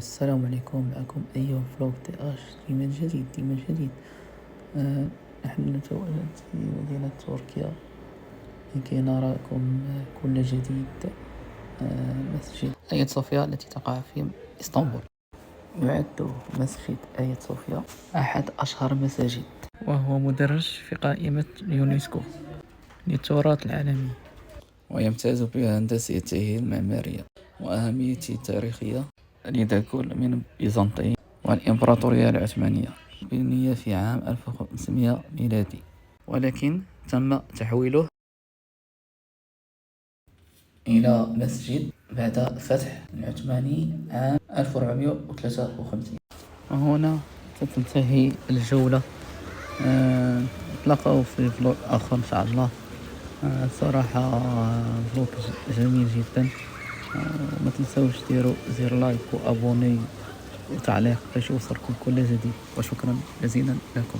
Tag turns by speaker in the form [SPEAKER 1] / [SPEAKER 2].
[SPEAKER 1] والسلام عليكم. معكم أيوب فلوق تي اش. ديما جديد. نحن نتواجد في مدينة تركيا لكي نراكم كل جديد. مسجد آية صوفيا التي تقع في اسطنبول. يعد مسجد آية صوفيا أحد أشهر المساجد، وهو مدرج في قائمة يونسكو للتراث العالمي، ويمتاز بهندسته المعمارية وأهميته التاريخية. لذا كل من بيزنطية والإمبراطورية العثمانية، بني في عام 1500 ميلادي، ولكن تم تحويله إلى مسجد بعد الفتح العثماني عام 1453. وهنا ستنتهي الجولة. نتلاقاو في فلوق آخر إن شاء الله. صراحة فلوق جميل جدا. ما تنسوش ديروا زر لايك وابوني وتعليق باش يوصلكم كل جديد، وشكرا جزيلا لكم.